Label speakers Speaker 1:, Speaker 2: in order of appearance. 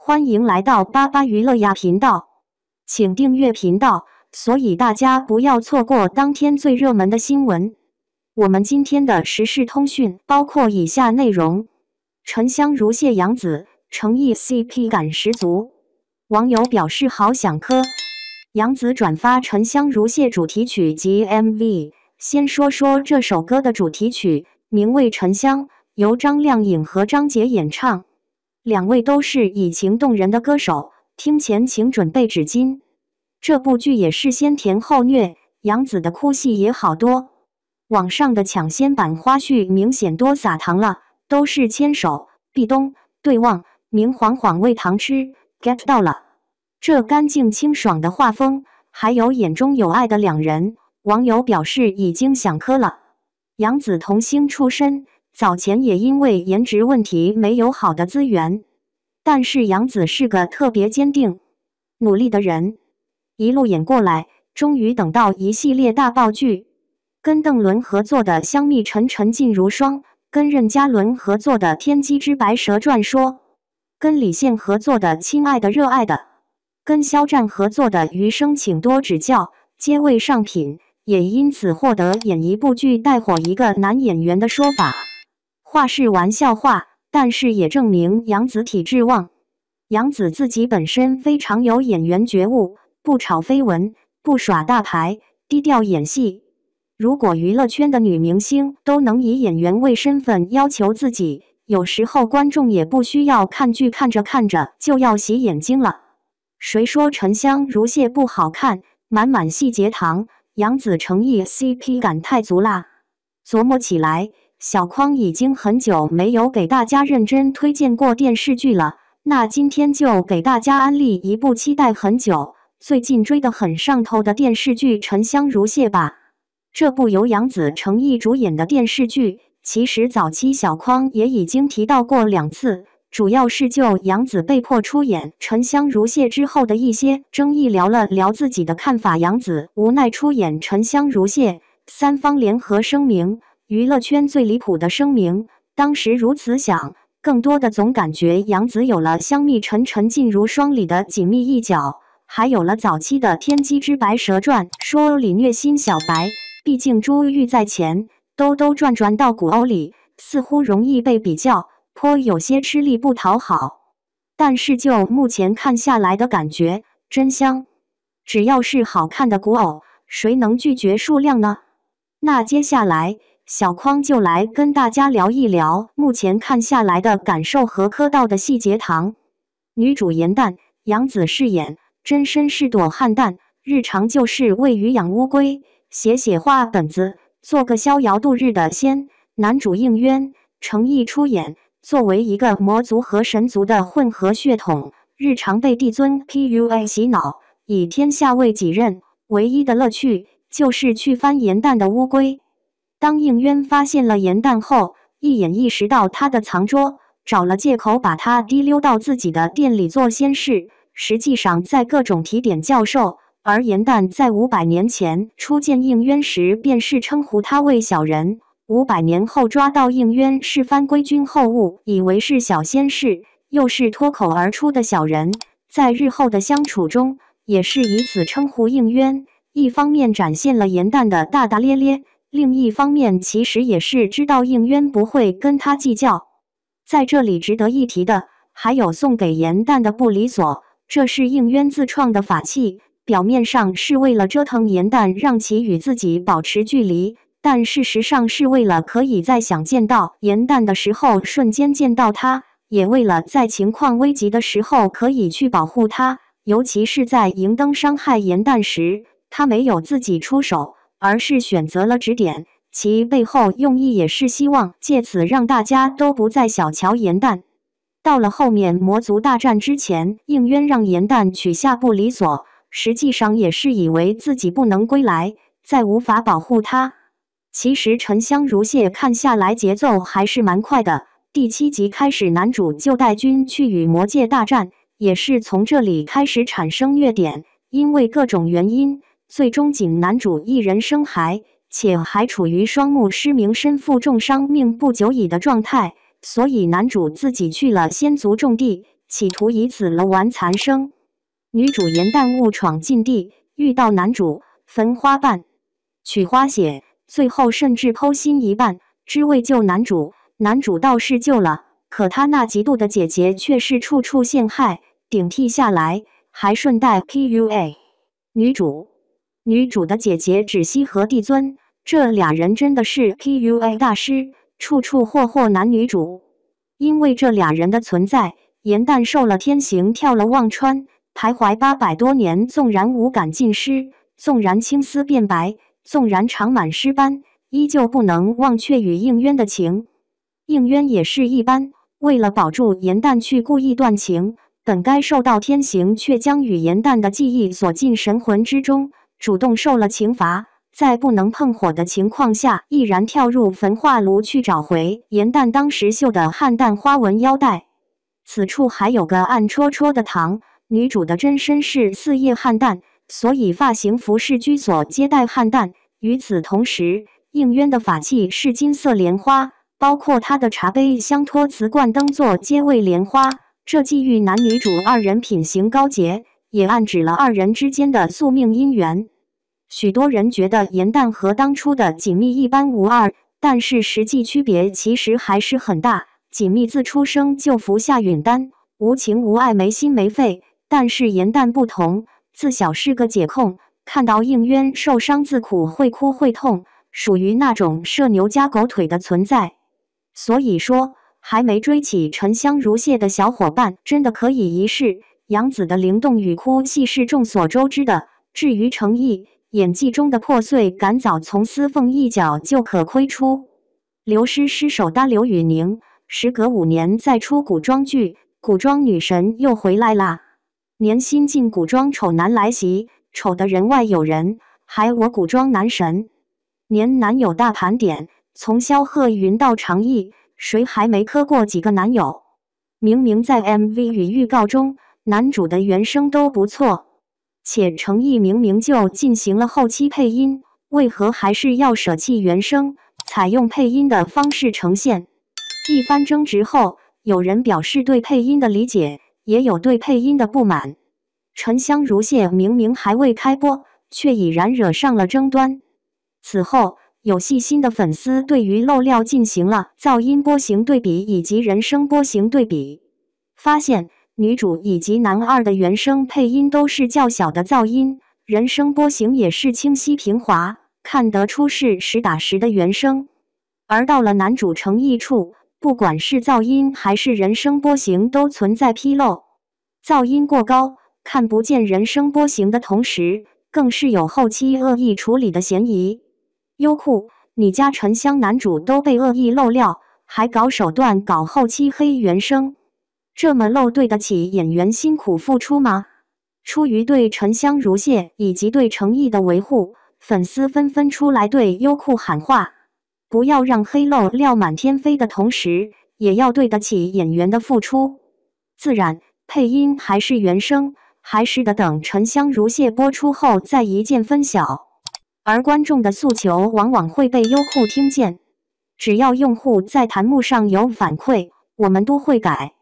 Speaker 1: 欢迎来到巴巴娱乐呀频道，请订阅频道，所以大家不要错过当天最热门的新闻。我们今天的时事通讯包括以下内容：沉香如屑杨紫，诚意 CP 感十足，网友表示好想磕。杨紫转发沉香如屑主题曲及 MV。先说说这首歌的主题曲，名为《沉香》，由张靓颖和张杰演唱。两位都是以情动人的歌手，听前请准备纸巾。这部剧也是先甜后虐，杨紫的哭戏也好多。网上的抢先版花絮明显多撒糖了，都是牵手、壁咚、对望、明晃晃喂糖吃 ，get 到了。这干净清爽的画风，还有眼中有爱的两人，网友表示已经想磕了。杨紫童星出身，早前也因为颜值问题没有好的资源，但是杨紫是个特别坚定、努力的人，一路演过来，终于等到一系列大爆剧，跟邓伦合作的《香蜜沉沉烬如霜》，跟任嘉伦合作的《天机之白蛇传说》，跟李现合作的《亲爱的热爱的》，跟肖战合作的《余生请多指教》，皆为上品，也因此获得演一部剧带火一个男演员的说法。话是玩笑话，但是也证明杨紫体质旺。杨紫自己本身非常有演员觉悟，不炒绯闻，不耍大牌，低调演戏。如果娱乐圈的女明星都能以演员为身份要求自己，有时候观众也不需要看剧看着看着就要洗眼睛了。谁说沉香如屑不好看？满满细节糖，杨紫诚意 CP 感太足啦。琢磨起来，小匡已经很久没有给大家认真推荐过电视剧了，那今天就给大家安利一部期待很久、最近追得很上头的电视剧《沉香如屑》吧。这部由杨紫诚意主演的电视剧，其实早期小匡也已经提到过2次，主要是就杨紫被迫出演《沉香如屑》之后的一些争议聊了聊自己的看法。杨紫无奈出演《沉香如屑》，3方联合声明。娱乐圈最离谱的声明，当时如此想，更多的总感觉杨紫有了《香蜜沉沉烬如霜》里的紧密一角，还有了早期的《天机之白蛇传说》里虐心小白，毕竟珠玉在前，兜兜转转到古偶里，似乎容易被比较，颇有些吃力不讨好。但是就目前看下来的感觉，真香。只要是好看的古偶，谁能拒绝数量呢？那接下来小匡就来跟大家聊一聊目前看下来的感受和磕到的细节糖。女主颜淡，杨紫饰演，真身是朵旱蛋，日常就是喂鱼养乌龟，写画本子，做个逍遥度日的仙。男主应渊，诚意出演，作为一个魔族和神族的混合血统，日常被帝尊 PUA 洗脑，以天下为己任，唯一的乐趣就是去翻颜淡的乌龟。当应渊发现了颜淡后，一眼意识到他的藏拙，找了借口把他滴溜到自己的店里做仙事，实际上在各种提点教授。而颜淡在500年前初见应渊时，便是称呼他为小人。500年后抓到应渊是番归军后误，以为是小仙士，又是脱口而出的小人。在日后的相处中，也是以此称呼应渊，一方面展现了颜淡的大大咧咧，另一方面其实也是知道应渊不会跟他计较。在这里值得一提的，还有送给颜淡的不离锁，这是应渊自创的法器，表面上是为了折腾颜淡，让其与自己保持距离，但事实上是为了可以在想见到颜淡的时候瞬间见到他，也为了在情况危急的时候可以去保护他。尤其是在迎灯伤害颜淡时，他没有自己出手，而是选择了指点，其背后用意也是希望借此让大家都不再小瞧颜淡。到了后面魔族大战之前，应渊让颜淡取下不离锁，实际上也是以为自己不能归来，再无法保护他。其实沉香如屑看下来节奏还是蛮快的，第7集开始男主就带军去与魔界大战，也是从这里开始产生虐点，因为各种原因，最终仅男主一人生还，且还处于双目失明、身负重伤、命不久矣的状态，所以男主自己去了仙族种地，企图以此了完残生。女主颜淡误闯禁地，遇到男主，焚花瓣，取花血，最后甚至剖心一半，只为救男主。男主倒是救了，可他那嫉妒的姐姐却是处处陷害，顶替下来，还顺带 PUA 女主。女主的姐姐芷汐和帝尊，这俩人真的是 PUA 大师，处处祸男女主。因为这俩人的存在，颜淡受了天刑，跳了忘川，徘徊800多年，纵然无感尽失，纵然青丝变白，纵然长满尸斑，依旧不能忘却与应渊的情。应渊也是一般，为了保住颜淡去故意断情，本该受到天刑，却将与颜淡的记忆锁进神魂之中，主动受了刑罚，在不能碰火的情况下，毅然跳入焚化炉去找回颜淡当时绣的汉淡花纹腰带。此处还有个暗戳戳的糖，女主的真身是4叶汉淡，所以发型服饰居所皆带汉淡。与此同时，应渊的法器是金色莲花，包括他的茶杯、香托瓷罐、灯座皆为莲花，这既喻男女主2人品行高洁，也暗指了2人之间的宿命姻缘。许多人觉得颜淡和当初的锦觅一般无二，但是实际区别其实还是很大。锦觅自出生就服下允丹，无情无爱，没心没肺，但是颜淡不同，自小是个解控，看到应渊受伤自苦，会哭会痛，属于那种射牛加狗腿的存在。所以说，还没追起沉香如屑的小伙伴真的可以一试。杨紫的灵动与哭戏是众所周知的，至于诚意，演技中的破碎感早从丝缝一角就可窥出。刘诗诗手搭刘宇宁，时隔5年再出古装剧，古装女神又回来啦。年新晋古装丑男来袭，丑的人外有人，还我古装男神。年男友大盘点，从萧鹤云到常毅，谁还没磕过几个男友？明明在 MV 与预告中，男主的原声都不错，且诚毅明明就进行了后期配音，为何还是要舍弃原声，采用配音的方式呈现？一番争执后，有人表示对配音的理解，也有对配音的不满。沉香如屑明明还未开播，却已然惹上了争端。此后，有细心的粉丝对于漏料进行了噪音波形对比以及人声波形对比，发现女主以及男二的原声配音都是较小的噪音，人声波形也是清晰平滑，看得出是实打实的原声。而到了男主诚意处，不管是噪音还是人声波形都存在纰漏，噪音过高，看不见人声波形的同时，更是有后期恶意处理的嫌疑。优酷，你家沉香男主都被恶意漏料，还搞手段搞后期黑原声，这么漏对得起演员辛苦付出吗？出于对沉香如屑以及对诚意的维护，粉丝纷纷出来对优酷喊话，不要让黑漏料满天飞的同时，也要对得起演员的付出。自然，配音还是原声，还是得等沉香如屑播出后再一键分晓。而观众的诉求往往会被优酷听见，只要用户在弹幕上有反馈，我们都会改。